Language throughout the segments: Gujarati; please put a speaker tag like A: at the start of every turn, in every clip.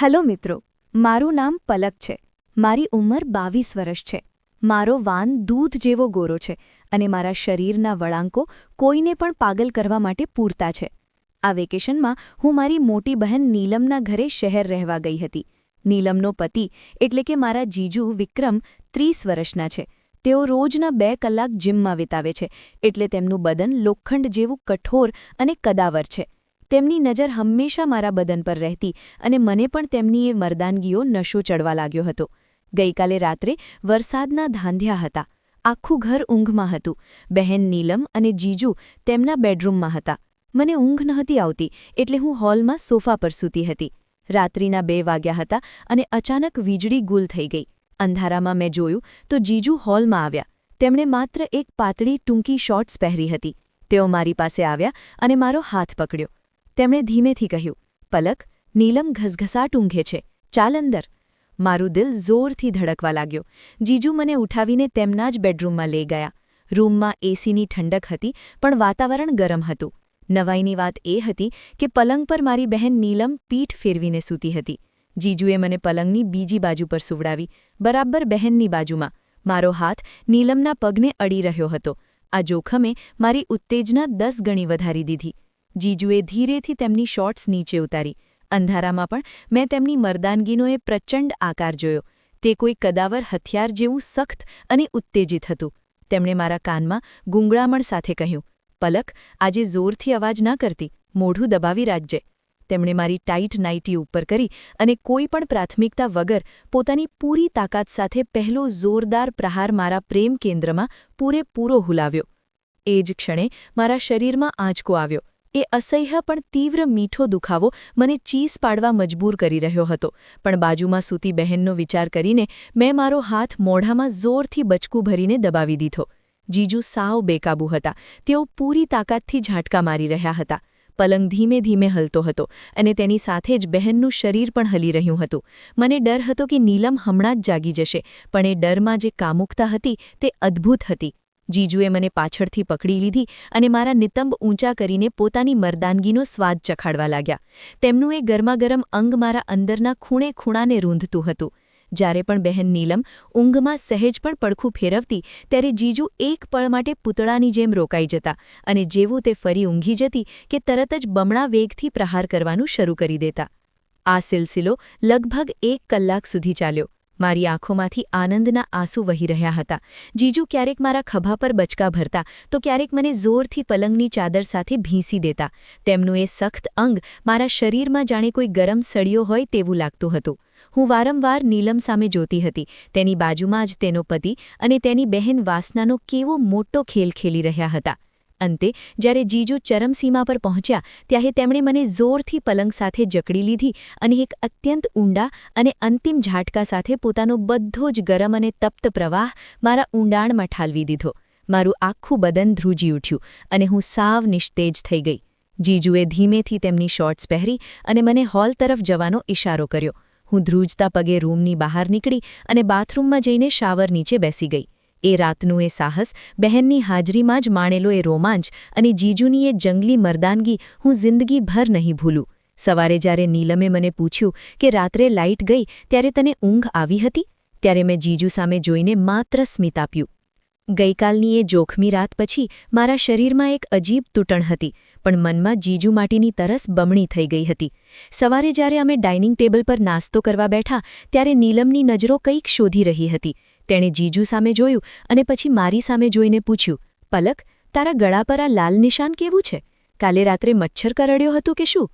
A: હલો મિત્રો, મારું નામ પલક છે. મારી ઉંમર 22 વર્ષ છે. મારો વાન દૂધ જેવો ગોરો છે અને મારા શરીરના વળાંકો કોઈને પણ પાગલ કરવા માટે પૂરતા છે. આ વેકેશનમાં હું મારી મોટી બહેન નીલમના ઘરે શહેર રહેવા ગઈ હતી. નીલમનો પતિ એટલે કે મારા જીજુ વિક્રમ 30 વર્ષના છે. તેઓ રોજના 2 કલાક જીમમાં વિતાવે છે, એટલે તેમનું બદન લોખંડ જેવું કઠોર અને કદાવર છે. તેમની નજર હંમેશા મારા બદન પર રહેતી અને મને પણ તેમની એ મર્દાનગીઓ નશો ચડવા લાગ્યો હતો. ગઈકાલે રાત્રે વરસાદના ધાંધ્યા હતા. આખું ઘર ઊંઘમાં હતું. બહેન નીલમ અને જીજુ તેમના બેડરૂમમાં હતા. મને ઊંઘ નહોતી આવતી, એટલે હું હોલમાં સોફા પર સૂતી હતી. રાત્રિના 2 વાગ્યા હતા અને અચાનક વીજળી ગુલ થઈ ગઈ. અંધારામાં મેં જોયું તો જીજુ હોલમાં આવ્યા. તેમણે માત્ર એક પાતળી ટૂંકી શોર્ટ્સ પહેરી હતી. તેઓ મારી પાસે આવ્યા અને મારો હાથ પકડ્યો. તેમણે ધીમેથી કહ્યું, "પલક, નીલમ ઘસઘસાટ ઊંઘે છે, ચાલ અંદર." મારું દિલ જોરથી ધડકવા લાગ્યો. જીજુ મને ઉઠાવીને તેમના જ બેડરૂમમાં લઈ ગયા. રૂમમાં એસીની ઠંડક હતી, પણ વાતાવરણ ગરમ હતું. નવાઈની વાત એ હતી કે પલંગ પર મારી બહેન નીલમ પીઠ ફેરવીને સૂતી હતી. જીજુએ મને પલંગની બીજી બાજુ પર સુવડાવી, બરાબર બહેનની બાજુમાં. મારો હાથ નીલમના પગને અડી રહ્યો હતો. આ જોખમે મારી ઉત્તેજના 10 ગણી વધારી દીધી. જીજુએ ધીરેથી તેમની શોર્ટ્સ નીચે ઉતારી. અંધારામાં પણ મેં તેમની મર્દાનગીનો એ પ્રચંડ આકાર જોયો. તે કોઈ કદાવર હથિયાર જેવું સખ્ત અને ઉત્તેજિત હતું. તેમણે મારા કાનમાં ગૂંગળામણ સાથે કહ્યું, "પલક, આજે જોરથી અવાજ ના કરતી, મોઢું દબાવી રાખજે." તેમણે મારી ટાઈટ નાઇટી ઉપર કરી અને કોઈ પણ પ્રાથમિકતા વગર પોતાની પૂરી તાકાત સાથે પહેલો જોરદાર પ્રહાર મારા પ્રેમ કેન્દ્રમાં પૂરેપૂરો હુલાવ્યો. એ જ ક્ષણે મારા શરીરમાં આંચકો આવ્યો. એ અસહ્ય પણ તીવ્ર મીઠો દુખાવો મને ચીસ પાડવા મજબૂર કરી રહ્યો હતો, પણ બાજુમાં સૂતી બહેનનો વિચાર કરીને મેં મારો હાથ મોઢામાં જોરથી બચકું ભરીને દબાવી દીધો. જીજુ સાવ બેકાબૂ હતા. તેઓ પૂરી તાકાતથી ઝાટકા મારી રહ્યા હતા. પલંગ ધીમે ધીમે હલતો હતો અને તેની સાથે જ બહેનનું શરીર પણ હલી રહ્યું હતું. મને ડર હતો કે નીલમ હમણાં જ જાગી જશે, પણ એ ડરમાં જે કામુકતા હતી તે અદ્ભુત હતી. જીજુએ મને પાછળથી પકડી લીધી અને મારા નિતંબ ઊંચા કરીને પોતાની મર્દાનગીનો સ્વાદ ચખાડવા લાગ્યા. તેમનું એ ગરમાગરમ અંગ મારા અંદરના ખૂણે ખૂણાને રૂંધતું હતું. જ્યારે પણ બહેન નીલમ ઊંઘમાં સહેજ પણ પડખું ફેરવતી, ત્યારે જીજુ એક પળ માટે પૂતળાની જેમ રોકાઈ જતા અને જેવું તે ફરી ઊંઘી જતી કે તરત જ બમણા વેગથી પ્રહાર કરવાનું શરૂ કરી દેતા. આ સિલસિલો લગભગ 1 કલાક સુધી ચાલ્યો. મારી આંખોમાંથી આનંદના આંસુ વહી રહ્યા હતા. જીજુ ક્યારેક મારા ખભા પર બચકા ભરતા તો ક્યારેક મને જોરથી પલંગની ચાદર સાથે ભીંસી દેતા. તેમનું એ સખ્ત અંગ મારા શરીરમાં જાણે કોઈ ગરમ સળિયો હોય તેવું લાગતું હતું. હું વારંવાર નીલમ સામે જોતી હતી. તેની બાજુમાં જ તેનો પતિ અને તેની બહેન વાસનાનો કેવો મોટો ખેલ ખેલી રહ્યા હતા. અંતે જ્યારે જીજુ ચરમસીમા પર પહોંચ્યા, ત્યારે તેમણે મને જોરથી પલંગ સાથે જકડી લીધી અને એક અત્યંત ઊંડા અને અંતિમ ઝાટકા સાથે પોતાનો બધો જ ગરમ અને તપ્ત પ્રવાહ મારા ઊંડાણમાં ઠાલવી દીધો. મારું આખું બદન ધ્રુજી ઉઠ્યું અને હું સાવ નિસ્તેજ થઈ ગઈ. જીજુએ ધીમેથી તેમની શોર્ટ્સ પહેરી અને મને હોલ તરફ જવાનો ઇશારો કર્યો. હું ધ્રુજતા પગે રૂમની બહાર નીકળી અને બાથરૂમમાં જઈને શાવર નીચે બેસી ગઈ. એ રાતનું એ સાહસ, બહેનની હાજરીમાં જ માણેલો એ રોમાંચ અને જીજુની એ જંગલી મર્દાનગી હું જિંદગીભર નહીં ભૂલું. સવારે જ્યારે નીલમે મને પૂછ્યું કે રાત્રે લાઇટ ગઈ ત્યારે તને ઊંઘ આવી હતી, ત્યારે મેં જીજુ સામે જોઈને માત્ર સ્મિત આપ્યું. ગઈકાલની એ જોખમી રાત પછી મારા શરીરમાં એક અજીબ તૂટણ હતી, પણ મનમાં જીજુ માટેની તરસ બમણી થઈ ગઈ હતી. સવારે જ્યારે અમે ડાઇનિંગ ટેબલ પર નાસ્તો કરવા બેઠા, ત્યારે નીલમની નજરો કંઈક શોધી રહી હતી. તેણે જીજુ સામે જોયું અને પછી મારી સામે જોઈને પૂછ્યું, "પલક, તારા ગળા પર આ લાલ નિશાન કેવું છે? કાલે રાત્રે મચ્છર કરડ્યો હતું કે શું?"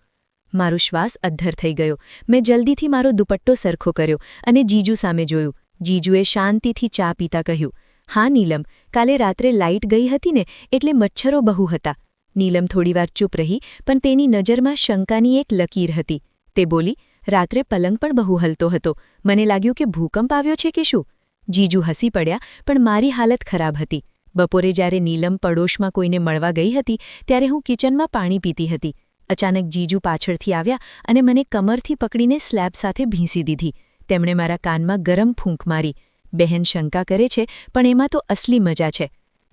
A: મારો શ્વાસ અદ્ધર થઈ ગયો. મેં જલ્દીથી મારો દુપટ્ટો સરખો કર્યો અને જીજુ સામે જોયું. જીજુએ શાંતિથી ચા પીતા કહ્યું, "હા નીલમ, કાલે રાત્રે લાઇટ ગઈ હતી ને, એટલે મચ્છરો બહુ હતા." નીલમ થોડીવાર ચૂપ રહી, પણ તેની નજરમાં શંકાની એક લકીર હતી. તે બોલી, "રાત્રે પલંગ પણ બહુ હલતો હતો. મને લાગ્યું કે ભૂકંપ આવ્યો છે કે શું?" જીજુ હસી પડ્યા, પણ મારી હાલત ખરાબ હતી. બપોરે જ્યારે નીલમ પડોશમાં કોઈને મળવા ગઈ હતી, ત્યારે હું કિચનમાં પાણી પીતી હતી. અચાનક જીજુ પાછળથી આવ્યા અને મને કમરથી પકડીને સ્લેબ સાથે ભીંસી દીધી. તેમણે મારા કાનમાં ગરમ ફૂંક મારી. "બહેન શંકા કરે છે, પણ એમાં તો અસલી મજા છે."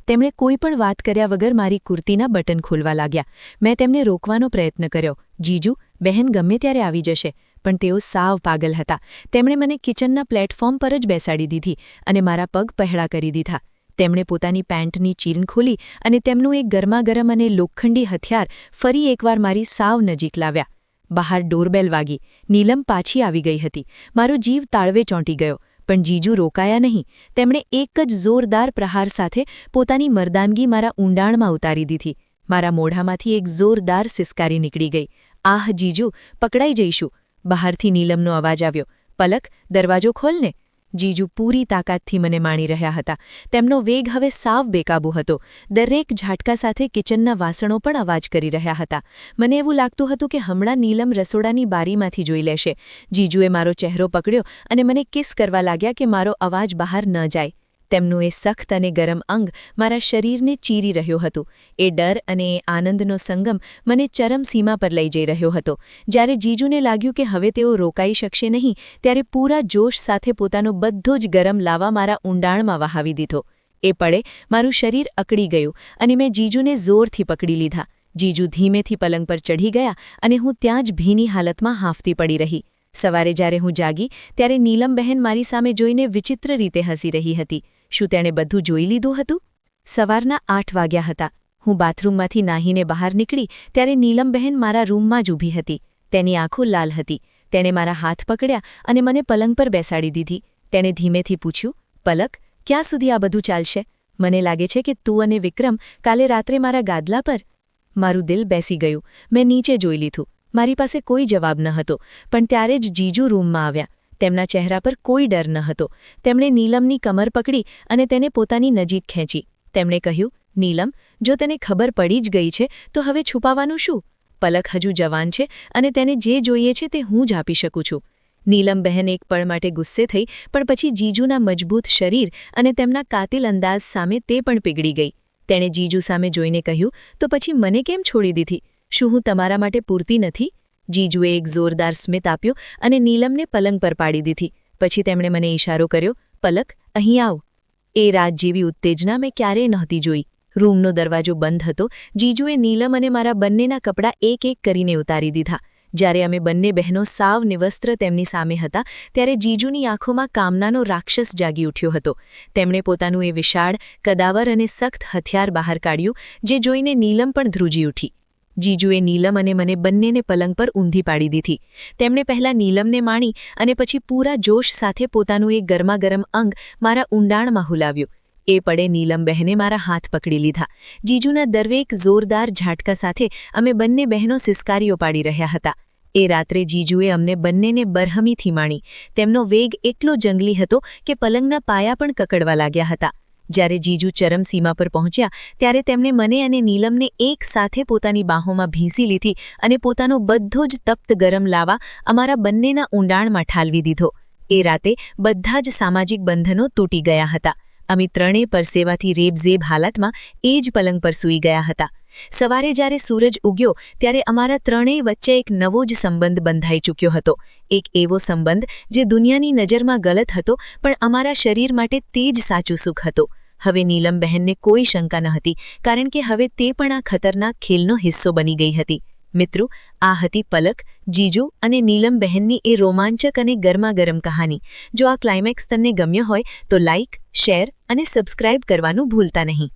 A: તેમણે કોઈ પણ વાત કર્યા વગર મારી કુર્તીના બટન ખોલવા લાગ્યા. મેં તેમને રોકવાનો પ્રયત્ન કર્યો. "જીજુ, બહેન ગમે ત્યારે આવી જશે, પણ તેઓ સાવ પાગલ હતા. તેમણે મને કિચનના પ્લેટફોર્મ પર જ બેસાડી દીધી અને મારા પગ પહેલા કરી દીધા. તેમણે પોતાની પેન્ટની ચીન ખોલી અને તેમનું એક ગરમાગરમ અને લોખંડી હથિયાર ફરી એકવાર મારી સાવ નજીક લાવ્યા. બહાર ડોરબેલ વાગી. નીલમ પાછી આવી ગઈ હતી. મારો જીવ તાળવે ચોંટી ગયો. પણ જીજુ રોકાયા નહીં. તેમણે એક જ જોરદાર પ્રહાર સાથે પોતાની મર્દાનગી મારા ઊંડાણમાં ઉતારી દીધી. મારા મોઢામાંથી એક જોરદાર સિસકારી નીકળી ગઈ. આહ જીજુ, પકડાઈ જઈશું. બહારથી નીલમનો અવાજ આવ્યો. પલક, દરવાજો ખોલને. જીજુ પૂરી તાકાતથી મને માણી રહ્યા હતા. તેમનો વેગ હવે સાવ બેકાબૂ હતો. દરેક ઝાટકા સાથે કિચનના વાસણો પણ અવાજ કરી રહ્યા હતા. મને એવું લાગતું હતું કે હમણાં નીલમ રસોડાની બારીમાંથી જોઈ લેશે. જીજુએ મારો ચહેરો પકડ્યો અને મને કિસ કરવા લાગ્યા કે મારો અવાજ બહાર ન જાય. તેમનું એ સખ્ત અને ગરમ અંગ મારા શરીરને ચીરી રહ્યો હતું. એ ડર અને એ આનંદનો સંગમ મને ચરમસીમા પર લઈ જઈ રહ્યો હતો. જ્યારે જીજુને લાગ્યું કે હવે તેઓ રોકાઈ શકશે નહીં, ત્યારે પૂરા જોશ સાથે પોતાનો બધો જ ગરમ લાવા મારા ઊંડાણમાં વહાવી દીધો. એ પળે મારું શરીર અકળી ગયું અને મેં જીજુને જોરથી પકડી લીધા. જીજુ ધીમેથી પલંગ પર ચઢી ગયા અને હું ત્યાં જ ભીની હાલતમાં હાંફતી પડી રહી. સવારે જ્યારે હું જાગી ત્યારે નીલમ બહેન મારી સામે જોઈને વિચિત્ર રીતે હસી રહી હતી. શું તેણે બધું જોઈ લીધું હતું? સવારના 8 વાગ્યા હતા. હું બાથરૂમમાંથી નાહીને બહાર નીકળી ત્યારે નીલમ બહેન મારા રૂમમાં જ ઊભી હતી. તેની આંખો લાલ હતી. તેણે મારા હાથ પકડ્યા અને મને પલંગ પર બેસાડી દીધી. તેણે ધીમેથી પૂછ્યું, પલક, ક્યાં સુધી આ બધું ચાલશે? મને લાગે છે કે તું અને વિક્રમ કાલે રાત્રે મારા ગાદલા પર. મારું દિલ બેસી ગયું. મેં નીચે જોઈ લીધું. મારી પાસે કોઈ જવાબ ન હતો. પણ ત્યારે જ જીજુ રૂમમાં આવ્યા. તેમના ચહેરા પર કોઈ ડર ન હતો. તેમણે નીલમની કમર પકડી અને તેને પોતાની નજીક ખેંચી. તેમણે કહ્યું, નીલમ, જો તને ખબર પડી જ ગઈ છે તો હવે છુપાવવાનું શું? પલક હજુ જવાન છે અને તેને જે જોઈએ છે તે હું જ આપી શકું છું. નીલમ બહેન એક પળ માટે ગુસ્સે થઈ, પણ પછી જીજુના મજબૂત શરીર અને તેમના કાતિલ અંદાજ સામે તે પણ પીગળી ગઈ. તેણે જીજુ સામે જોઈને કહ્યું, તો પછી મને કેમ છોડી દીધી? શું હું તમારા માટે પૂરતી નથી? જીજુએ એક જોરદાર સ્મિત આપ્યું અને નીલમને પલંગ પર પાડી દીધી. પછી તેમણે મને ઇશારો કર્યો, પલક, અહીં આવ. એ રાત જેવી ઉત્તેજના મેં ક્યારેય નહોતી જોઈ. રૂમનો દરવાજો બંધ હતો. જીજુએ નીલમ અને મારા બંનેના કપડાં એક એક કરીને ઉતારી દીધા. જ્યારે અમે બંને બહેનો સાવ નિવસ્ત્ર તેમની સામે હતા ત્યારે જીજુની આંખોમાં કામનાનો રાક્ષસ જાગી ઉઠ્યો હતો. તેમણે પોતાનું એ વિશાળ, કદાવર અને સખ્ત હથિયાર બહાર કાઢ્યું, જે જોઈને નીલમ પણ ધ્રુજી ઉઠી. જીજુએ નીલમ અને મને બંનેને પલંગ પર ઊંધી પાડી દીધી. તેમણે પહેલાં નીલમને માણી અને પછી પૂરા જોશ સાથે પોતાનું એક ગરમાગરમ અંગ મારા ઊંડાણમાં હુલાવ્યું. એ પળે નીલમ બહેને મારા હાથ પકડી લીધા. જીજુના દરેક જોરદાર ઝાટકા સાથે અમે બંને બહેનો સિસકારીઓ પાડી રહ્યા હતા. એ રાત્રે જીજુએ અમને બંનેને બરહમીથી માણી. તેમનો વેગ એટલો જંગલી હતો કે પલંગના પાયા પણ કકડવા લાગ્યા હતા. જ્યારે જીજુ ચરમસીમા પર પહોંચ્યા ત્યારે તેમણે મને અને નીલમને એક સાથે પોતાની બાહોમાં ભીંસી લીધી અને પોતાનો બધો જ તપ્ત ગરમ લાવા અમારા બંનેના ઊંડાણમાં ઠાલવી દીધો. એ રાતે બધા જ સામાજિક બંધનો તૂટી ગયા હતા. અમે ત્રણેય પરસેવાથી રેબઝેબ હાલતમાં એ જ પલંગ પર સૂઈ ગયા હતા. સવારે જ્યારે સૂરજ ઉગ્યો ત્યારે અમારા ત્રણેય વચ્ચે એક નવો જ સંબંધ બંધાઈ ચૂક્યો હતો. એક એવો સંબંધ જે દુનિયાની નજરમાં ગલત હતો, પણ અમારા શરીર માટે તે જ સાચું સુખ હતો. હવે નીલમ બહેનને કોઈ શંકા ન હતી, કારણ કે હવે તે પણ આ ખતરનાક ખેલનો હિસ્સો બની ગઈ હતી. મિત્રો, આ હતી પલક, જીજુ અને નીલમ બહેનની એ રોમાંચક અને ગરમાગરમ કહાની. જો આ ક્લાઇમેક્સ તમને ગમ્યો હોય તો લાઇક, શેર અને સબસ્ક્રાઇબ કરવાનું ભૂલતા નહીં.